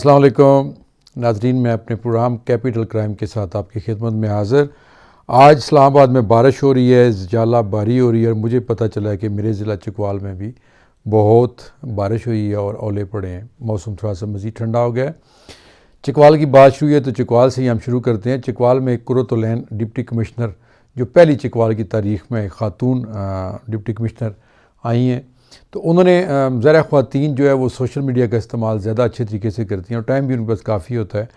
अस्सलाम वालेकुम नाज़रीन, मैं अपने प्रोग्राम कैपिटल क्राइम के साथ आपकी खिदमत में हाज़िर। आज इस्लामाबाद में बारिश हो रही है, जाला बारी हो रही है और मुझे पता चला है कि मेरे ज़िला चिकवाल में भी बहुत बारिश हुई है और ओले पड़े हैं। मौसम थोड़ा सा मज़ीद ठंडा हो गया है। चिकवाल की बात शुरू है तो चिकवाल से ही हम शुरू करते हैं। चिकवाल में कुर्रतुलैन डिप्टी कमिश्नर, जो पहली चिकवाल की तारीख़ में खातून डिप्टी कमिश्नर आई हैं, तो उन्होंने ज़रा ख़वातीन जो है वो सोशल मीडिया का इस्तेमाल ज़्यादा अच्छे तरीके से करती हैं और टाइम भी उनके पास काफ़ी होता है।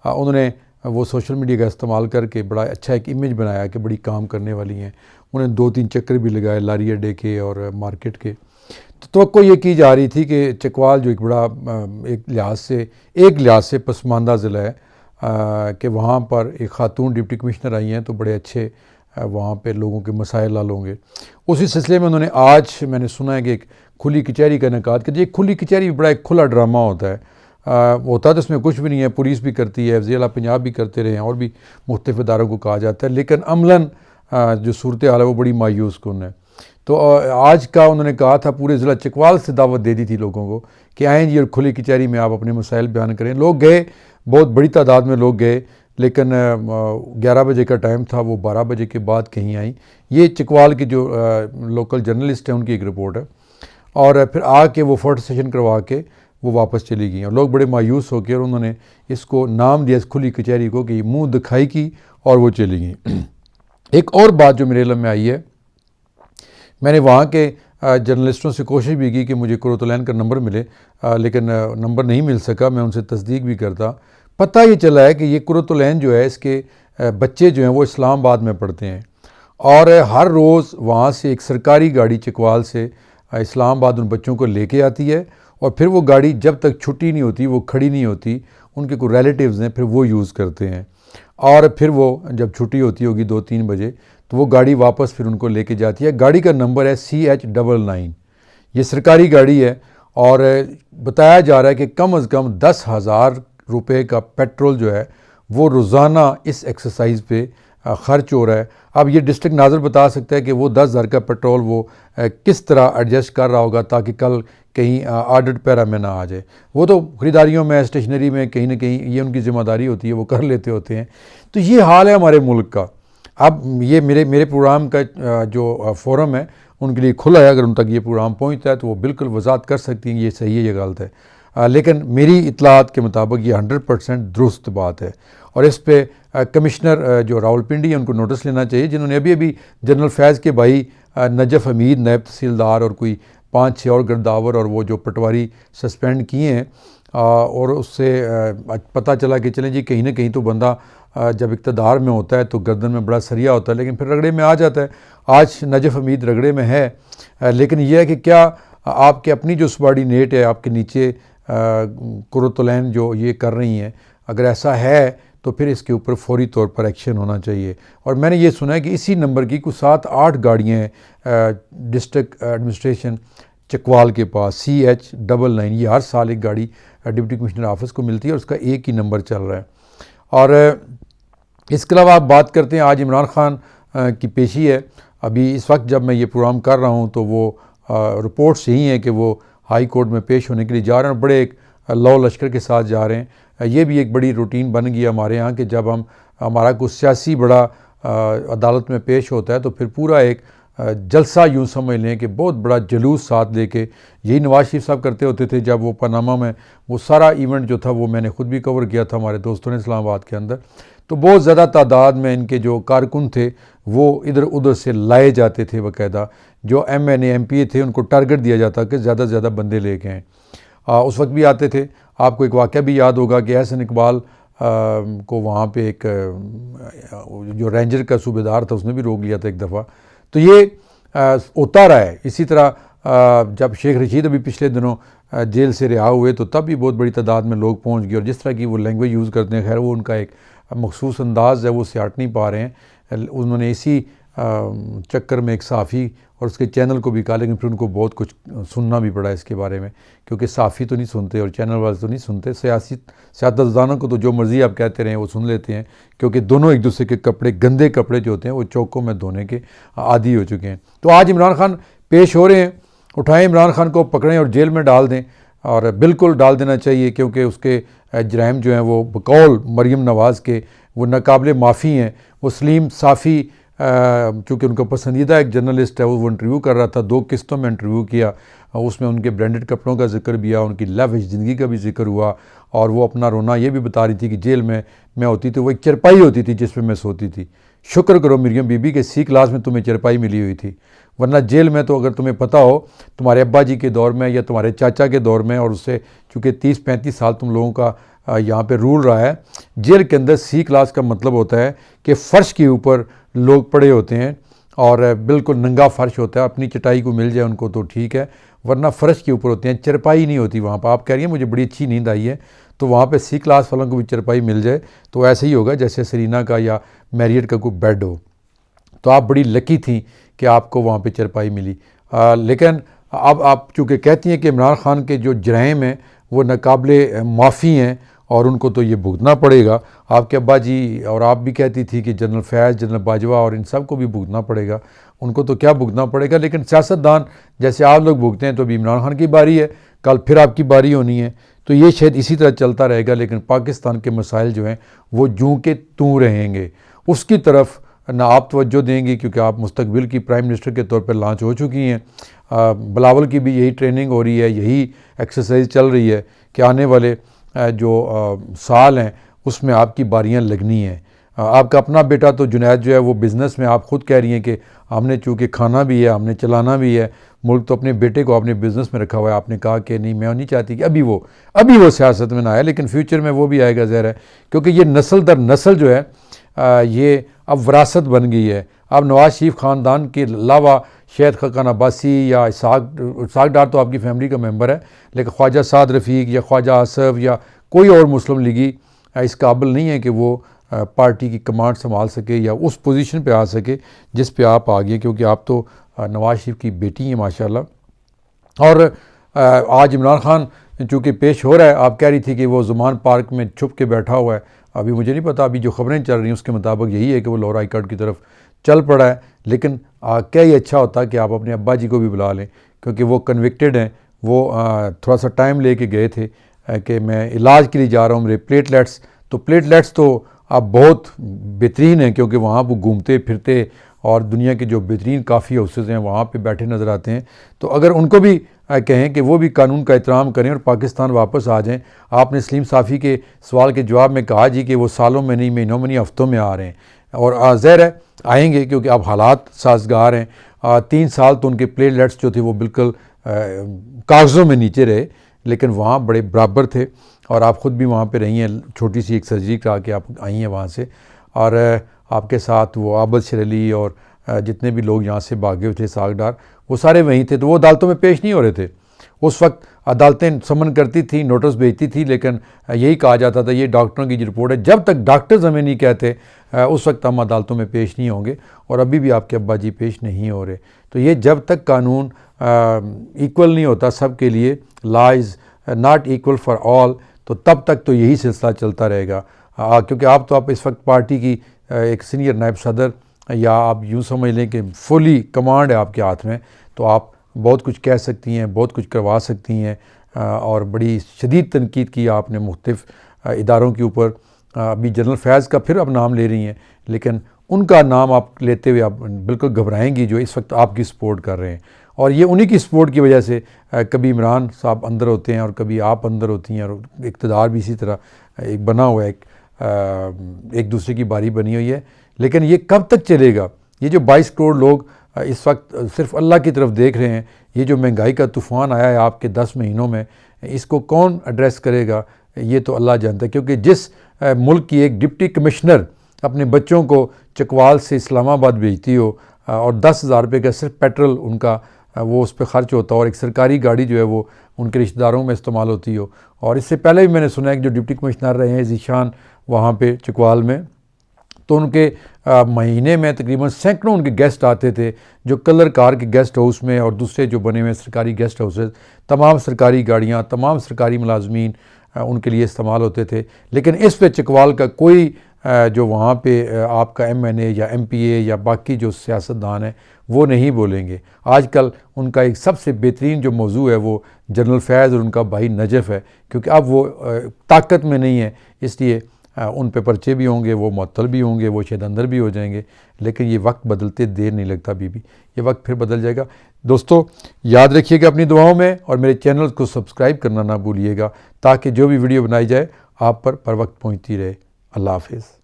उन्होंने वो सोशल मीडिया का इस्तेमाल करके बड़ा अच्छा एक इमेज बनाया कि बड़ी काम करने वाली हैं। उन्होंने 2-3 चक्कर भी लगाए लारी अड्डे के और मार्केट के। तो तवक्को ये की जा रही थी कि चिकवाल जो एक बड़ा एक लिहाज से पसमानदा ज़िला है, कि वहाँ पर एक खातून डिप्टी कमिश्नर आई हैं तो बड़े अच्छे वहाँ पे लोगों के मसाइल हल होंगे। उसी सिलसिले में उन्होंने आज मैंने सुना है कि एक खुली कचहरी का इनेकाद किया। खुली कचहरी बड़ा एक खुला ड्रामा होता है, होता तो इसमें कुछ भी नहीं है। पुलिस भी करती है, ज़िला पंजाब भी करते रहे हैं और भी मुख्तलिफ़ इदारों को कहा जाता है, लेकिन अमलन जो सूरत हाल है वो बड़ी मायूस कुन है। तो आज का उन्होंने कहा था, पूरे ज़िला चिकवाल से दावत दे दी थी लोगों को कि आएँ जी और खुली कचहरी में आप अपने मसाइल बयान करें। लोग गए, बहुत बड़ी तादाद में लोग गए, लेकिन 11 बजे का टाइम था, वो 12 बजे के बाद कहीं आई। ये चिकवाल की जो लोकल जर्नलिस्ट है उनकी एक रिपोर्ट है। और फिर आके वो फ़ोटो सेशन करवा के वो वापस चली गई और लोग बड़े मायूस होकर और उन्होंने इसको नाम दिया इस खुली कचहरी को कि मुंह दिखाई की और वो चली गई। एक और बात जो मेरे इल्म में आई है, मैंने वहाँ के जर्नलिस्टों से कोशिश भी की कि मुझे कुर्रतुलैन का नंबर मिले, लेकिन नंबर नहीं मिल सका। मैं उनसे तस्दीक भी करता। पता ये चला है कि ये कुर्रतुलैन जो है, इसके बच्चे जो हैं वो इस्लामाबाद में पढ़ते हैं और हर रोज़ वहाँ से एक सरकारी गाड़ी चिकवाल से इस्लामाबाद उन बच्चों को लेके आती है और फिर वो गाड़ी जब तक छुट्टी नहीं होती, वो खड़ी नहीं होती, उनके कोई रिलेटिव्स हैं फिर वो यूज़ करते हैं और फिर वो जब छुट्टी होती होगी 2-3 बजे तो वो गाड़ी वापस फिर उनको लेके जाती है। गाड़ी का नंबर है CH99। ये सरकारी गाड़ी है और बताया जा रहा है कि कम से कम 10,000 रुपये का पेट्रोल जो है वो रोज़ाना इस एक्सरसाइज पे ख़र्च हो रहा है। अब ये डिस्ट्रिक्ट नाज़र बता सकता है कि वो 10,000 का पेट्रोल वो किस तरह एडजस्ट कर रहा होगा ताकि कल कहीं आर्डर्ड पैरा में ना आ जाए। वो तो ख़रीदारियों में, स्टेशनरी में कहीं ना कहीं ये उनकी ज़िम्मेदारी होती है, वो कर लेते होते हैं। तो ये हाल है हमारे मुल्क का। अब ये मेरे प्रोग्राम का जो फोरम है उनके लिए खुला है, अगर उन तक ये प्रोग्राम पहुँचता है तो वो बिल्कुल वजाहत कर सकती हैं ये सही है, ये गलत है। लेकिन मेरी इतलात के मुताबिक ये 100% दुरुस्त बात है और इस पे कमिश्नर जो रावलपिंडी है उनको नोटिस लेना चाहिए, जिन्होंने अभी अभी जनरल फैज़ के भाई नजफ़ हमीद, नायब तहसीलदार और कोई 5-6 और गिरदावर और वो जो पटवारी सस्पेंड किए हैं। और उससे पता चला कि चलें जी, कहीं ना कहीं तो बंदा जब इक़्तिदार में होता है तो गर्दन में बड़ा सरिया होता है, लेकिन फिर रगड़े में आ जाता है। आज नजफ़ हमीद रगड़े में है, लेकिन यह है कि क्या आपके अपनी जो सबॉर्डिनेट है, आपके नीचे कुर्रतुलैन जो ये कर रही हैं, अगर ऐसा है तो फिर इसके ऊपर फौरी तौर पर एक्शन होना चाहिए। और मैंने ये सुना है कि इसी नंबर की कुछ 7-8 गाड़ियाँ हैं डिस्ट्रिक्ट एडमिनिस्ट्रेशन चिकवाल के पास, CH99। ये हर साल एक गाड़ी डिप्टी कमिश्नर ऑफिस को मिलती है और उसका एक ही नंबर चल रहा है। और इसके अलावा आप बात करते हैं, आज इमरान खान की पेशी है। अभी इस वक्त जब मैं ये प्रोग्राम कर रहा हूँ तो वो रिपोर्ट्स यही हैं कि वो हाई कोर्ट में पेश होने के लिए जा रहे हैं और बड़े एक लौ लश्कर के साथ जा रहे हैं। ये भी एक बड़ी रूटीन बन गई हमारे यहाँ कि जब हमारा कुछ सियासी बड़ा अदालत में पेश होता है तो फिर पूरा एक जलसा यूँ समझ लें कि बहुत बड़ा जुलूस साथ लेके, यही नवाज शरीफ साहब करते होते थे जब वो पनामा में वो सारा इवेंट जो था वो मैंने ख़ुद भी कवर किया था हमारे दोस्तों ने इस्लामाबाद के अंदर। तो बहुत ज़्यादा तादाद में इनके जो कारकुन थे वो इधर उधर से लाए जाते थे, बाकायदा जो MNA MPA थे उनको टारगेट दिया जाता कि ज़्यादा से ज़्यादा बंदे लेके आएँ। उस वक्त भी आते थे। आपको एक वाक़या भी याद होगा कि एहसन इकबाल को वहाँ पे एक जो रेंजर का सूबेदार था उसने भी रोक लिया था एक दफ़ा। तो ये होता रहा है। इसी तरह जब शेख रशीद अभी पिछले दिनों जेल से रिहा हुए तो तब भी बहुत बड़ी तादाद में लोग पहुँच गए और जिस तरह की वो लैंग्वेज यूज़ करते हैं, खैर वो उनका एक मखसूस अंदाज़ है, वो सियाट नहीं पा रहे हैं। उन्होंने इसी चक्कर में एक सहाफ़ी और उसके चैनल को भी कहा, लेकिन फिर उनको बहुत कुछ सुनना भी पड़ा इसके बारे में, क्योंकि सहाफ़ी तो नहीं सुनते और चैनल वाले तो नहीं सुनते। सियासतदानों को तो जो मर्ज़ी आप कहते रहें वो सुन लेते हैं, क्योंकि दोनों एक दूसरे के कपड़े, गंदे कपड़े जो होते हैं वो चौकों में धोने के आदी हो चुके हैं। तो आज इमरान खान पेश हो रहे हैं, उठाएं इमरान खान को, पकड़ें और जेल में डाल दें। और बिल्कुल डाल देना चाहिए, क्योंकि उसके जराइम जो हैं वो बकौल मरीम नवाज़ के वो नाकाबिले माफ़ी हैं। वो सलीम साफ़ी चूँकि उनका पसंदीदा एक जर्नलिस्ट है, वो इंटरव्यू कर रहा था, 2 किस्तों में इंटरव्यू किया। उसमें उनके ब्रांडेड कपड़ों का जिक्र भी हुआ, उनकी लाविश ज़िंदगी का भी जिक्र हुआ, और वो अपना रोना ये भी बता रही थी कि जेल में मैं होती थी वो एक चरपाई होती थी जिस पे मैं सोती थी। शुक्र करो मरियम बीबी के सी क्लास में तुम्हें चरपाई मिली हुई थी, वरना जेल में तो अगर तुम्हें पता हो तुम्हारे अब्बा जी के दौर में या तुम्हारे चाचा के दौर में, और उससे चूँकि 30-35 साल तुम लोगों का यहाँ पे रूल रहा है, जेल के अंदर सी क्लास का मतलब होता है कि फ़र्श के ऊपर लोग पड़े होते हैं और बिल्कुल नंगा फ़र्श होता है। अपनी चटाई को मिल जाए उनको तो ठीक है, वरना फ़र्श के ऊपर होते हैं, चरपाई नहीं होती वहाँ पर। आप कह रही हैं मुझे बड़ी अच्छी नींद आई है, तो वहाँ पे सी क्लास वालों को भी चरपाई मिल जाए तो ऐसे ही होगा जैसे सरीना का या मैरियट का कोई बेड हो। तो आप बड़ी लकी थी कि आपको वहाँ पे चरपाई मिली। लेकिन अब आप चूँकि कहती हैं कि इमरान खान के जो जराइम हैं वो नाकाबिले माफ़ी हैं और उनको तो ये भुगतना पड़ेगा। आपके अब्बा जी और आप भी कहती थी कि जनरल फैज़, जनरल बाजवा और इन सब को भी भुगतना पड़ेगा, उनको तो क्या भुगतना पड़ेगा। लेकिन सियासतदान जैसे आप लोग भुगते हैं तो अभी इमरान खान की बारी है, कल फिर आपकी बारी होनी है, तो ये शायद इसी तरह चलता रहेगा। लेकिन पाकिस्तान के मसाइल जो हैं वो जूं के तूं रहेंगे, उसकी तरफ ना आप तवज्जो देंगी क्योंकि आप मुस्तकबिल की प्राइम मिनिस्टर के तौर पर लॉन्च हो चुकी हैं। बिलावल की भी यही ट्रेनिंग हो रही है, यही एक्सरसाइज चल रही है कि आने वाले जो साल हैं उसमें आपकी बारियां लगनी हैं। आपका अपना बेटा तो जुनैद जो है वो बिज़नेस में, आप ख़ुद कह रही हैं कि हमने चूँकि खाना भी है, हमने चलाना भी है मुल्क, तो अपने बेटे को आपने बिज़नेस में रखा हुआ है। आपने कहा कि नहीं, मैं नहीं चाहती कि अभी वो सियासत में ना आए, लेकिन फ्यूचर में वो भी आएगा ज़ाहिर है, क्योंकि ये नस्ल दर नस्ल जो है ये अब विरासत बन गई है। अब नवाज़ शरीफ ख़ानदान के अलावा शायद खकान अब्बासी या इसाक डार तो आपकी फैमिली का मेंबर है, लेकिन ख्वाजा साद रफ़ीक या ख्वाजा आसफ या कोई और मुस्लिम लीगी इस काबिल नहीं है कि वो पार्टी की कमांड संभाल सके या उस पोजीशन पे आ सके जिस पे आप आ गए, क्योंकि आप तो नवाज़ शरीफ की बेटी हैं माशाल्लाह। और आज इमरान खान चूँकि पेश हो रहा है, आप कह रही थी कि वो ज़ुमान पार्क में छुप के बैठा हुआ है, अभी मुझे नहीं पता, अभी जो खबरें चल रही हैं उसके मुताबिक यही है कि वो लाहौर हाई कोर्ट की तरफ चल पड़ा है। लेकिन क्या ही अच्छा होता कि आप अपने अब्बा जी को भी बुला लें, क्योंकि वो कन्विक्टेड हैं। वो थोड़ा सा टाइम ले के गए थे कि मैं इलाज के लिए जा रहा हूँ, मेरे प्लेटलेट्स तो अब बहुत बेहतरीन हैं, क्योंकि वहाँ वो घूमते फिरते और दुनिया के जो बेहतरीन काफ़ी हाउसेज़ हैं वहाँ पे बैठे नज़र आते हैं। तो अगर उनको भी कहें कि वो भी कानून का एहतराम करें और पाकिस्तान वापस आ जाएं। आपने सलीम साफ़ी के सवाल के जवाब में कहा जी कि वो सालों में नहीं, महीनों में नहीं, हफ्तों में आ रहे हैं, और ज़ाहिर है आएंगे क्योंकि अब हालात साजगार हैं। 3 साल तो उनके प्लेटलेट्स जो थे वो बिल्कुल कागज़ों में नीचे रहे, लेकिन वहाँ बड़े बराबर थे। और आप ख़ुद भी वहाँ पे रही हैं, छोटी सी एक सर्जरी करा के आप आई हैं वहाँ से, और आपके साथ वो आबद शेर अली और जितने भी लोग यहाँ से भागे हुए थे, इसाक डार, वो सारे वहीं थे। तो वो अदालतों में पेश नहीं हो रहे थे उस वक्त। अदालतें समन करती थी, नोटिस भेजती थी, लेकिन यही कहा जाता था ये डॉक्टरों की रिपोर्ट है, जब तक डॉक्टर्स हमें नहीं कहते उस वक्त हम अदालतों में पेश नहीं होंगे। और अभी भी आपके अब्बा जी पेश नहीं हो रहे। तो ये जब तक कानून इक्वल नहीं होता सब के लिए, law is not equal for all, तो तब तक तो यही सिलसिला चलता रहेगा। क्योंकि आप इस वक्त पार्टी की एक सीनियर नायब सदर, या आप यूँ समझ लें कि फुली कमांड है आपके हाथ में, तो आप बहुत कुछ कह सकती हैं, बहुत कुछ करवा सकती हैं। और बड़ी शदीद तनकीद की आपने मुख्तलिफ इदारों के ऊपर। अभी जनरल फैज़ का फिर अब नाम ले रही हैं, लेकिन उनका नाम आप लेते हुए आप बिल्कुल घबराएंगी जो इस वक्त आपकी सपोर्ट कर रहे हैं। और ये उन्हीं की सपोर्ट की वजह से कभी इमरान साहब अंदर होते हैं और कभी आप अंदर होती हैं, और इक़्तिदार भी इसी तरह एक बना हुआ है, एक दूसरे की बारी बनी हुई है। लेकिन ये कब तक चलेगा? ये जो 22 करोड़ लोग इस वक्त सिर्फ अल्लाह की तरफ देख रहे हैं, ये जो महंगाई का तूफ़ान आया है आपके 10 महीनों में, इसको कौन एड्रेस करेगा? ये तो अल्लाह जानता है। क्योंकि जिस मुल्क की एक डिप्टी कमिश्नर अपने बच्चों को चकवाल से इस्लामाबाद भेजती हो और 10,000 रुपये का सिर्फ पेट्रोल उनका वो उस पर ख़र्च होता हो, और एक सरकारी गाड़ी जो है वो उनके रिश्तेदारों में इस्तेमाल होती हो। और इससे पहले भी मैंने सुना है कि जो डिप्टी कमिश्नर रहे हैं ज़ीशान वहाँ पे चकवाल में, तो उनके महीने में तकरीबन सैकड़ों उनके गेस्ट आते थे, जो कलर कार के गेस्ट हाउस में और दूसरे जो बने हुए सरकारी गेस्ट हाउसेज, तमाम सरकारी गाड़ियाँ, तमाम सरकारी मुलाजमीन उनके लिए इस्तेमाल होते थे। लेकिन इस पे चकवाल का कोई जो वहाँ पे आपका MNA या MPA या बाकी जो सियासतदान हैं वो नहीं बोलेंगे। आजकल उनका एक सबसे बेहतरीन जो मौजू है वो जनरल फैज़ और उनका भाई नजफ़ है, क्योंकि अब वो ताकत में नहीं है, इसलिए उन पे पर्चे भी होंगे, वो मुअत्तल भी होंगे, वो शायद अंदर भी हो जाएंगे। लेकिन ये वक्त बदलते देर नहीं लगता बीबी, ये वक्त फिर बदल जाएगा। दोस्तों याद रखिएगा अपनी दुआओं में, और मेरे चैनल को सब्सक्राइब करना ना भूलिएगा, ताकि जो भी वीडियो बनाई जाए आप पर वक्त पहुँचती रहे। अल्लाह हाफिज़।